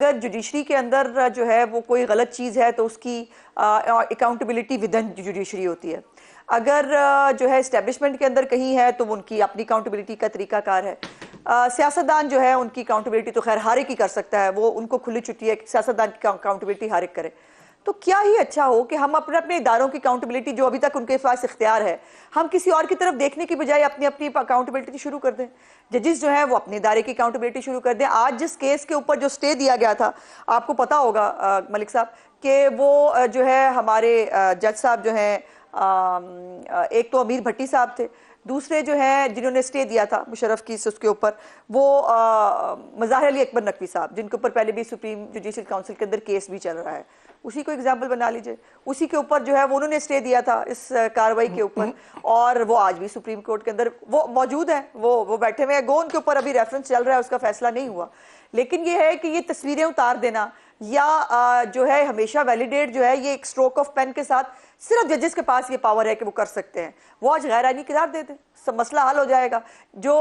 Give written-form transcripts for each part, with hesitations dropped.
اگر جوڈیشری کے اندر جو ہے وہ کوئی غلط چیز ہے تو اس کی اکاؤنٹیبلٹی ودن جوڈیشری ہوتی ہے. اگر جو ہے اسٹیبلشمنٹ کے اندر کہیں ہے تو ان کی اپنی اکاؤنٹیبلٹی کا طریقہ کار ہے. سیاستدان جو ہے ان کی اکاؤنٹیبلٹی تو خیر ہر ایک ہی کر سکتا ہے, وہ ان کو کھلی چھٹی ہے کہ سیاستدان کی اکاؤنٹیبلٹی ہر ایک کرے. تو کیا ہی اچھا ہو کہ ہم اپنے اداروں کی اکاؤنٹیبلٹی جو ابھی تک ان کے پاس اختیار ہے, ہم کسی اور کی طرف دیکھنے کی بجائے اپنی اکاؤنٹیبلٹی شروع کر دیں. ججز جو ہیں وہ اپنے ادارے کی اکاؤنٹیبلٹی شروع کر دیں. آج جس کیس کے اوپر جو سٹے دیا گیا تھا, آپ کو پتا ہوگا ملک صاحب, کہ وہ جو ہے ہمارے جج صاحب جو ہیں, ایک تو امیر بھٹی صاحب تھے, دوسرے جو ہیں جنہوں نے سٹے دیا تھا مشرف کی اس کے اوپر وہ مظاہر علی اکبر نقوی صاحب, جن کے اوپر پہلے بھی سپریم جوڈیشل کاؤنسل کے اندر کیس بھی چل رہا ہے. اسی کو ایگزامپل بنا لیجئے, اسی کے اوپر جو ہے وہ انہوں نے سٹے دیا تھا اس کاروائی کے اوپر, اور وہ آج بھی سپریم کورٹ کے اندر وہ موجود ہیں, وہ بیٹھے ہوئے ہیں. گو ان کے اوپر ابھی ریفرنس چل رہا ہے, اس کا فیصلہ نہیں ہوا. لیکن یہ ہے کہ یہ تصویریں اتار دینا یا جو ہے ہمیشہ ویلیڈیٹ جو ہے یہ ایک سٹروک آف پین کے ساتھ, صرف ججز کے پاس یہ پاور ہے کہ وہ کر سکتے ہیں. وہ آج غیر آئینی قرار دے دیں, سب مسئلہ حل ہو جائے گا. جو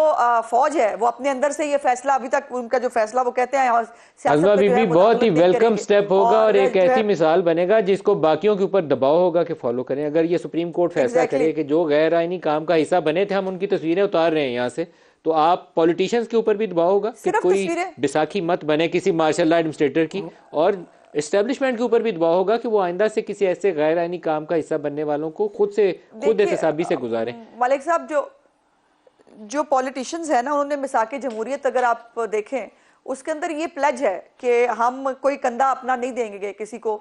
فوج ہے وہ اپنے اندر سے یہ فیصلہ, ابھی تک ان کا جو فیصلہ وہ کہتے ہیں ازما بی بی بہت ہی ویلکم سٹیپ ہوگا اور ایک ایسی مثال بنے گا جس کو باقیوں کے اوپر دباؤ ہوگا کہ فالو کریں. اگر یہ سپریم کورٹ فیصلہ کرے کہ جو غیر آئینی کام کا حصہ بنے تھے ہم ان کی تصویریں اتار رہے ہیں یہاں سے, تو آپ پولیٹیشنز کے اوپر بھی دباؤ ہوگا کہ کوئی بیساکھی مت بنے کسی مارشل لا ایڈمنسٹریٹر کی, اور اسٹیبلشمنٹ کے اوپر بھی دباؤ ہوگا کہ وہ آئندہ سے کسی ایسے غیر آئینی کام کا حصہ بننے والوں کو خود احتسابی سے گزاریں. ملک صاحب جو پولیٹیشنز ہیں نا, انہوں نے میثاق جمہوریت اگر آپ دیکھیں اس کے اندر یہ پلیج ہے کہ ہم کوئی کندھا اپنا نہیں دیں گے کسی کو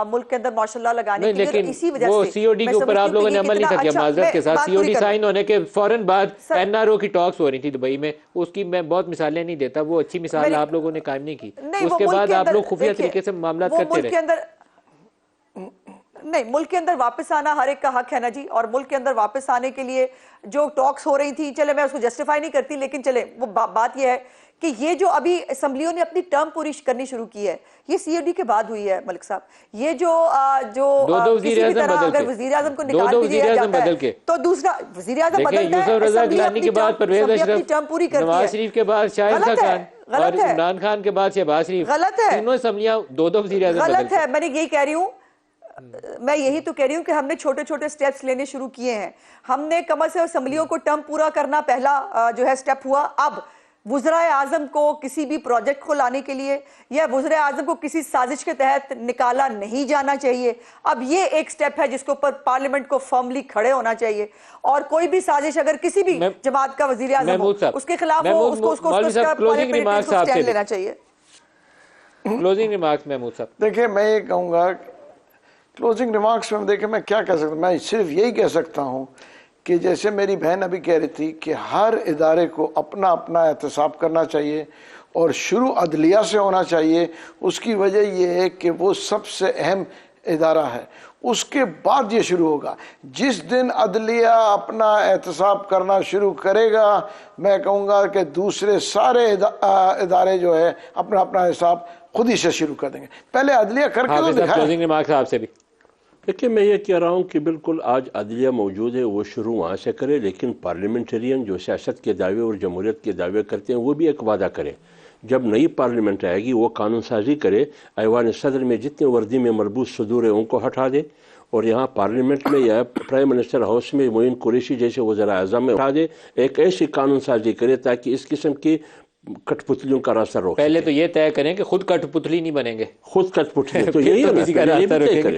ملک کے اندر ماشاء اللہ لگانے کے لیے. اسی وجہ سے وہ سی او ڈی کے اوپر آپ لوگوں نے عمل نہیں تھا کیا معذرت کے ساتھ؟ سی او ڈی سائن ہونے کے فوراً بعد این آر او کی ٹاکس ہو رہی تھی دبئی میں, اس کی میں بہت مثالیں نہیں دیتا, وہ اچھی مثال آپ لوگوں نے قائم نہیں کی. اس کے بعد آپ لوگ خفیہ طریقے سے معاملات کرتے رہے. نہیں, ملک کے اندر واپس آنا ہر ایک کا حق ہے نا جی, اور ملک کے اندر واپس آنے کے لیے جو ٹاکس ہو رہی تھی, چلے میں اس کو جسٹیفائی نہیں کرتی, لیکن چلے وہ بات یہ ہے کہ یہ جو ابھی اسمبلیوں نے اپنی ٹرم پوری کرنی شروع کی ہے, یہ سی او ڈی کے بعد ہوئی ہے ملک صاحب. یہ جو کسی بھی طرح اگر وزیر اعظم کو نکال بھی دیا جاتا ہے تو دوسرا وزیر اعظم بدلتا ہے, یوسف رضا گیلانی کے بعد پرویز اشرف, ٹرم پوری کرتی ہے. نواز شریف کے بعد شاہد خاقان اور عمران خان کے بعد شہباز شریف, غلط ہے, تینوں اسمبلیاں دو وزیر اعظم غلط ہے. میں نے یہی کہہ رہی ہوں, میں یہی تو کہہ رہی ہوں کہ ہم نے چھوٹے چھوٹے سٹیپس لینے شروع کیے ہیں. ہم نے کم از کم اسمبلیوں کو ٹرم پورا کرنا پہلا جو ہے سٹیپ ہوا. اب وزرائے اعظم کو کسی بھی پروجیکٹ کو لانے کے لیے یا وزرائے اعظم کو کسی سازش کے تحت نکالا نہیں جانا چاہیے. اب یہ ایک سٹیپ ہے جس کے اوپر پارلیمنٹ کو فرملی کھڑے ہونا چاہیے, اور کوئی بھی سازش اگر کسی بھی جماعت کا وزیر اعظم ہو اس کے خلاف ہو, اس کو اسٹینڈ لینا چاہیے. کلوزنگ ریمارکس محمود صاحب. دیکھیں میں یہ کہوں گا کلوزنگ ریمارکس میں, دیکھیں میں کیا کہہ سکتا ہوں, میں صرف یہی کہہ سکتا ہوں کہ جیسے میری بہن ابھی کہہ رہی تھی کہ ہر ادارے کو اپنا اپنا احتساب کرنا چاہیے اور شروع عدلیہ سے ہونا چاہیے. اس کی وجہ یہ ہے کہ وہ سب سے اہم ادارہ ہے, اس کے بعد یہ شروع ہوگا. جس دن عدلیہ اپنا احتساب کرنا شروع کرے گا, میں کہوں گا کہ دوسرے سارے ادارے جو ہے اپنا اپنا حساب خود ہی سے شروع کر دیں گے. پہلے عدلیہ کر کے کلوزنگ ریمارکس آپ سے بھی. دیکھیں میں یہ کہہ رہا ہوں کہ بالکل آج عدلیہ موجود ہے, وہ شروع وہاں سے کرے, لیکن پارلیمنٹرین جو سیاست کے دعوے اور جمہوریت کے دعوے کرتے ہیں وہ بھی ایک وعدہ کرے. جب نئی پارلیمنٹ آئے گی وہ قانون سازی کرے, ایوان صدر میں جتنے وردی میں مربوط صدور ہیں ان کو ہٹا دے, اور یہاں پارلیمنٹ میں یا پرائم منسٹر ہاؤس میں معین قریشی جیسے وزراء اعظم میں اٹھا دے, ایک ایسی قانون سازی کرے تاکہ اس قسم کی کٹ پتلیوں کا راستہ روک. پہلے تو یہ طے کریں کہ خود کٹ پتلی نہیں بنیں گے, خود کٹ پتلی تو یہی ہے.